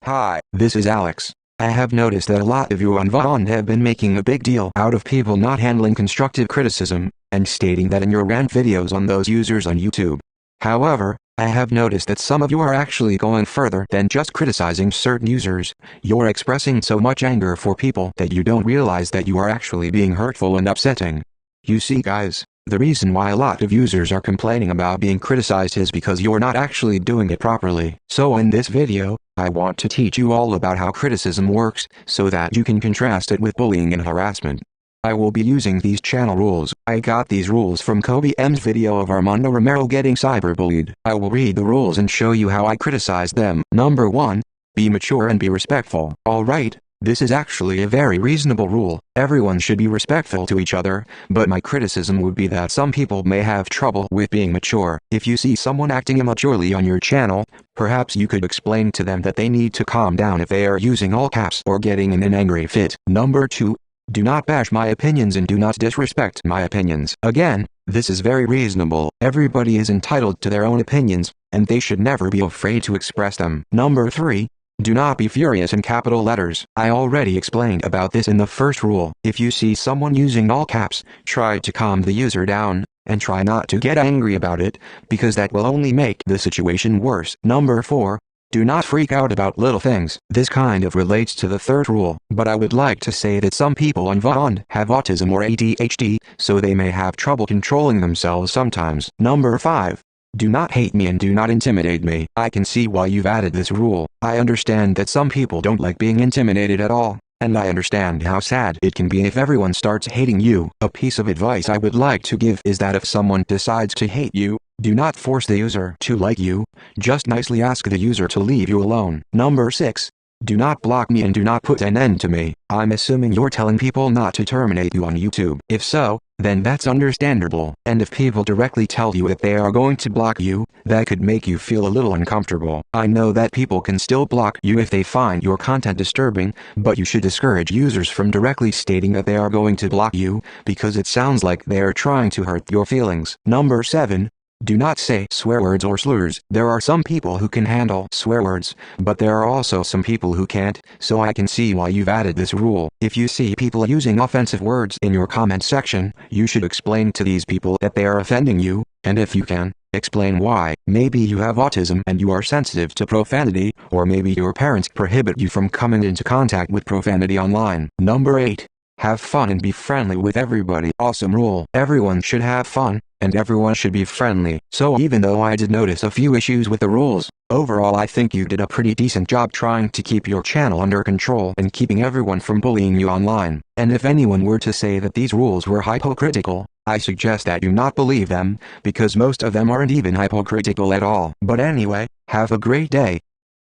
Hi, this is Alex. I have noticed that a lot of you on Vaughn have been making a big deal out of people not handling constructive criticism, and stating that in your rant videos on those users on YouTube. However, I have noticed that some of you are actually going further than just criticizing certain users. You're expressing so much anger for people that you don't realize that you are actually being hurtful and upsetting. You see guys, the reason why a lot of users are complaining about being criticized is because you're not actually doing it properly. So in this video, I want to teach you all about how criticism works, so that you can contrast it with bullying and harassment. I will be using these channel rules. I got these rules from Kobe M's video of Armando Romero getting cyberbullied. I will read the rules and show you how I criticize them. Number 1. Be mature and be respectful. Alright, this is actually a very reasonable rule. Everyone should be respectful to each other, but my criticism would be that some people may have trouble with being mature. If you see someone acting immaturely on your channel, perhaps you could explain to them that they need to calm down if they are using all caps or getting in an angry fit. Number 2. Do not bash my opinions and do not disrespect my opinions. Again, this is very reasonable. Everybody is entitled to their own opinions, and they should never be afraid to express them. Number 3. Do not be furious in capital letters. I already explained about this in the first rule. If you see someone using all caps, try to calm the user down, and try not to get angry about it, because that will only make the situation worse. Number 4. Do not freak out about little things. This kind of relates to the third rule, but I would like to say that some people on Vaughn have autism or ADHD, so they may have trouble controlling themselves sometimes. Number 5. Do not hate me and do not intimidate me. I can see why you've added this rule. I understand that some people don't like being intimidated at all, and I understand how sad it can be if everyone starts hating you. A piece of advice I would like to give is that if someone decides to hate you, do not force the user to like you, just nicely ask the user to leave you alone. Number 6. Do not block me and do not put an end to me. I'm assuming you're telling people not to terminate you on YouTube. If so, then that's understandable. And if people directly tell you that they are going to block you, that could make you feel a little uncomfortable. I know that people can still block you if they find your content disturbing, but you should discourage users from directly stating that they are going to block you, because it sounds like they are trying to hurt your feelings. Number 7. Do not say swear words or slurs. There are some people who can handle swear words, but there are also some people who can't, so I can see why you've added this rule. If you see people using offensive words in your comment section, you should explain to these people that they are offending you, and if you can, explain why. Maybe you have autism and you are sensitive to profanity, or maybe your parents prohibit you from coming into contact with profanity online. Number 8. Have fun and be friendly with everybody. Awesome rule. Everyone should have fun, and everyone should be friendly. So even though I did notice a few issues with the rules, overall I think you did a pretty decent job trying to keep your channel under control and keeping everyone from bullying you online. And if anyone were to say that these rules were hypocritical, I suggest that you not believe them, because most of them aren't even hypocritical at all. But anyway, have a great day.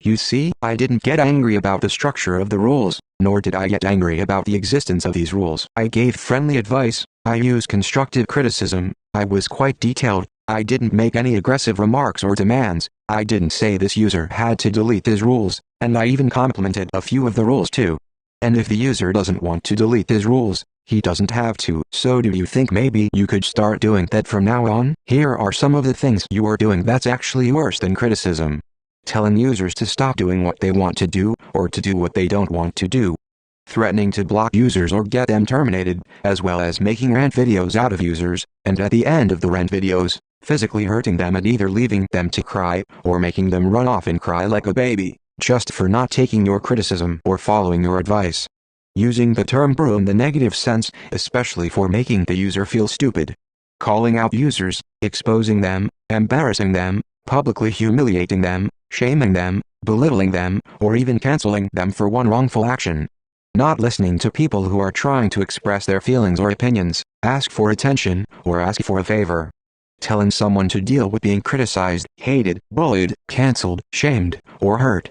You see, I didn't get angry about the structure of the rules, nor did I get angry about the existence of these rules. I gave friendly advice, I used constructive criticism, I was quite detailed, I didn't make any aggressive remarks or demands, I didn't say this user had to delete his rules, and I even complimented a few of the rules too. And if the user doesn't want to delete his rules, he doesn't have to. So do you think maybe you could start doing that from now on? Here are some of the things you are doing that's actually worse than criticism. Telling users to stop doing what they want to do, or to do what they don't want to do. Threatening to block users or get them terminated, as well as making rant videos out of users, and at the end of the rant videos, physically hurting them and either leaving them to cry, or making them run off and cry like a baby, just for not taking your criticism or following your advice. Using the term bro in the negative sense, especially for making the user feel stupid. Calling out users, exposing them, embarrassing them, publicly humiliating them, shaming them, belittling them, or even canceling them for one wrongful action. Not listening to people who are trying to express their feelings or opinions, ask for attention, or ask for a favor. Telling someone to deal with being criticized, hated, bullied, canceled, shamed, or hurt.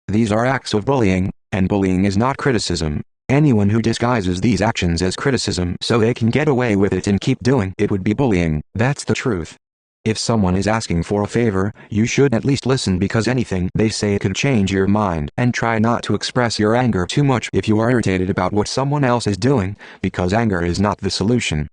These are acts of bullying, and bullying is not criticism. Anyone who disguises these actions as criticism so they can get away with it and keep doing it would be bullying. That's the truth. If someone is asking for a favor, you should at least listen, because anything they say could change your mind. And try not to express your anger too much if you are irritated about what someone else is doing, because anger is not the solution.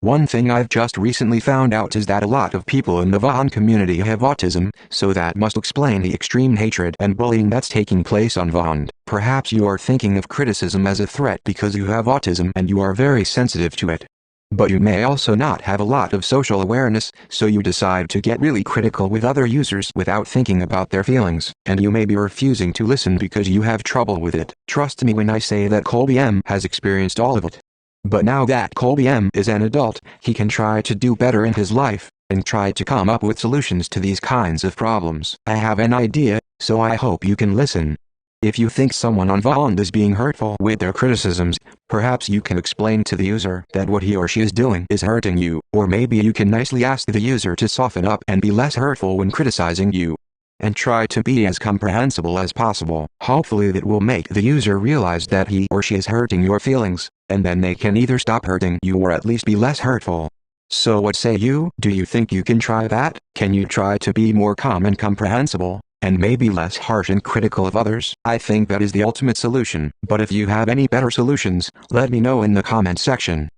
One thing I've just recently found out is that a lot of people in the Vaughn community have autism, so that must explain the extreme hatred and bullying that's taking place on Vaughn. Perhaps you are thinking of criticism as a threat because you have autism and you are very sensitive to it. But you may also not have a lot of social awareness, so you decide to get really critical with other users without thinking about their feelings, and you may be refusing to listen because you have trouble with it. Trust me when I say that Colby M has experienced all of it. But now that Colby M is an adult, he can try to do better in his life, and try to come up with solutions to these kinds of problems. I have an idea, so I hope you can listen. If you think someone on Vaughn is being hurtful with their criticisms, perhaps you can explain to the user that what he or she is doing is hurting you, or maybe you can nicely ask the user to soften up and be less hurtful when criticizing you. And try to be as comprehensible as possible. Hopefully that will make the user realize that he or she is hurting your feelings, and then they can either stop hurting you or at least be less hurtful. So what say you? Do you think you can try that? Can you try to be more calm and comprehensible, and maybe less harsh and critical of others? I think that is the ultimate solution, but if you have any better solutions, let me know in the comment section.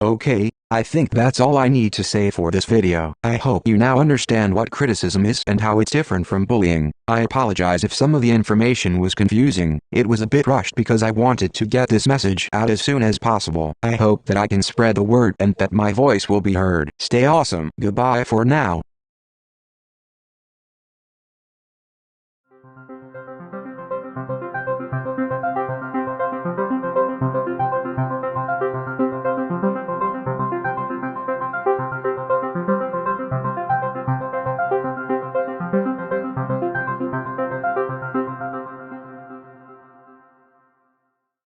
Okay, I think that's all I need to say for this video. I hope you now understand what criticism is and how it's different from bullying. I apologize if some of the information was confusing. It was a bit rushed because I wanted to get this message out as soon as possible. I hope that I can spread the word and that my voice will be heard. Stay awesome. Goodbye for now.